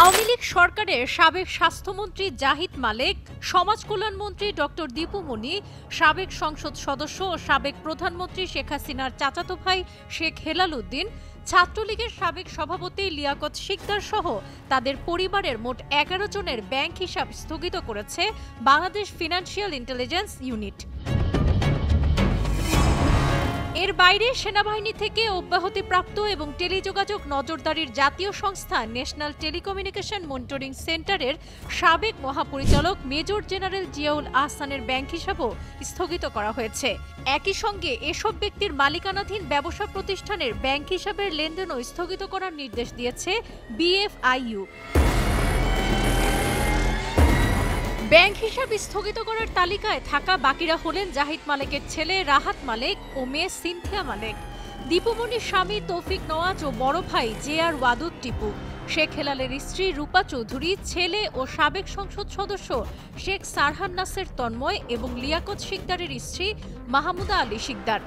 আওয়ামী লীগ সরকারের সাবেক স্বাস্থ্যমন্ত্রী জাহিদ মালেক, সমাজ কল্যাণমন্ত্রী ডক্টর দীপু মনি, সাবেক সংসদ সদস্য ও সাবেক প্রধানমন্ত্রী শেখ হাসিনার চাচাতো ভাই শেখ হেলাল উদ্দিন, ছাত্রলীগের সাবেক সভাপতি লিয়াকত শিকদার সহ তাদের পরিবারের মোট ১১ জনের ব্যাংক হিসাব স্থগিত করেছে বাংলাদেশ ফিনান্সিয়াল ইন্টেলিজেন্স ইউনিট। এর বাইরে সেনাবাহিনী থেকে অব্যাহতিপ্রাপ্ত এবং টেলিযোগাযোগ নজরদারির জাতীয় সংস্থা ন্যাশনাল টেলিকমিউনিকেশন মনিটরিং সেন্টারের সাবেক মহাপরিচালক মেজর জেনারেল জিয়াউল আহসানের ব্যাংক হিসাবও স্থগিত করা হয়েছে। একই সঙ্গে এসব ব্যক্তির মালিকানাধীন ব্যবসা প্রতিষ্ঠানের ব্যাংক হিসাবের লেনদেনও স্থগিত করার নির্দেশ দিয়েছে বিএফআইইউ। ব্যাংক হিসাব স্থগিত করার তালিকায় থাকা বাকিরা হলেন জাহিদ মালেকের ছেলে রাহাত মালেক ও মেয়ে সিনথিয়া মালেক, দীপু মনির স্বামী তৌফিক নওয়াজ ও বড় ভাই জে.আর. ওয়াদুদ টিপু, শেখ হেলালের স্ত্রী রূপা চৌধুরী, ছেলে ও সাবেক সংসদ সদস্য শেখ সারহান নাসের তন্ময় এবং লিয়াকত শিকদারের স্ত্রী মাহমুদা আলী শিকদার।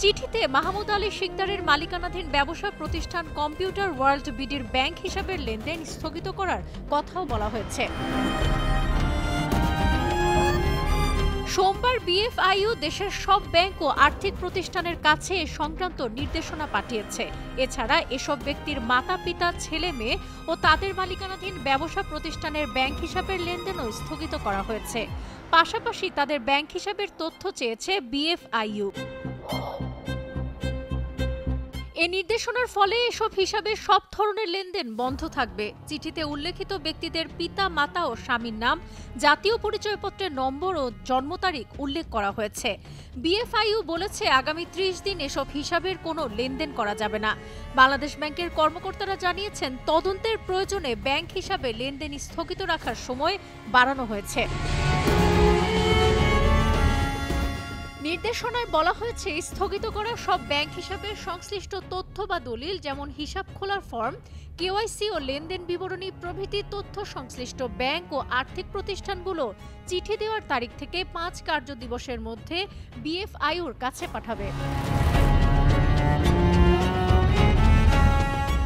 চিঠিতে মাহমুদ আলী শিকদারের মালিকানাধীন ব্যবসা প্রতিষ্ঠান কম্পিউটার ওয়ার্ল্ড বিডির ব্যাংক হিসাবের লেনদেন স্থগিত করার কথাও বলা হয়েছে। সোমবার বিএফআইইউ দেশের সব ব্যাংক ও আর্থিক প্রতিষ্ঠানের কাছে এ সংক্রান্ত নির্দেশনা পাঠিয়েছে। এছাড়া এসব ব্যক্তির মাতা পিতা, ছেলে মেয়ে ও তাদের মালিকানাধীন ব্যবসা প্রতিষ্ঠানের ব্যাংক হিসাবের লেনদেনও স্থগিত করা হয়েছে। পাশাপাশি তাদের ব্যাংক হিসাবের তথ্য চেয়েছে বিএফআইইউ। এই নির্দেশনার ফলে এসব হিসাবে সব ধরনের লেনদেন বন্ধ থাকবে। চিঠিতে উল্লেখিত ব্যক্তিদের পিতা, মাতা ও স্বামীর নাম, জাতীয় পরিচয়পত্রের নম্বর ও জন্ম তারিখ উল্লেখ করা হয়েছে। বিএফআইইউ বলেছে, আগামী ৩০ দিন এসব হিসাবের কোনো লেনদেন করা যাবে না। বাংলাদেশ ব্যাংকের কর্মকর্তারা জানিয়েছেন, তদন্তের প্রয়োজনে ব্যাংক হিসাবে লেনদেন স্থগিত রাখার সময় বাড়ানো হয়েছে। নির্দেশনায় বলা হয়েছে, স্থগিত করা সব ব্যাংক হিসাবের সংশ্লিষ্ট তথ্য বা দলিল, যেমন হিসাব খোলার ফর্ম, কেওয়াইসি ও লেনদেন বিবরণী প্রভৃতি তথ্য সংশ্লিষ্ট ব্যাংক ও আর্থিক প্রতিষ্ঠানগুলো চিঠি দেওয়ার তারিখ থেকে ৫ কার্য দিবসের মধ্যে বিএফআইইউর কাছে পাঠাবে।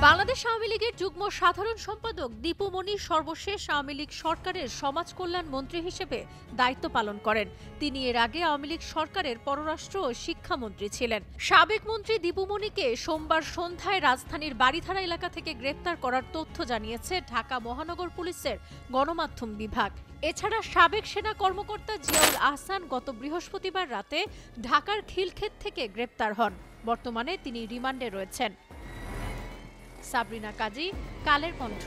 বাংলাদেশ আওয়ামী লীগের যুগ্ম সাধারণ সম্পাদক দীপু মনি সর্বশেষ আওয়ামী লীগ সরকারের সমাজ কল্যাণ মন্ত্রী হিসেবে দায়িত্ব পালন করেন। তিনি এর আগে আওয়ামী লীগ সরকারের পররাষ্ট্র ও শিক্ষামন্ত্রী ছিলেন। সাবেক মন্ত্রী দীপু মনিকে সোমবার সন্ধ্যায় রাজধানীর বারিধারা এলাকা থেকে গ্রেপ্তার করার তথ্য জানিয়েছে ঢাকা মহানগর পুলিশের গণমাধ্যম বিভাগ। এছাড়া সাবেক সেনা কর্মকর্তা জিয়াউল আহসান গত বৃহস্পতিবার রাতে ঢাকার খিলক্ষেত থেকে গ্রেপ্তার হন। বর্তমানে তিনি রিমান্ডে রয়েছেন। সাবরিনা কাজী, কালের কণ্ঠ।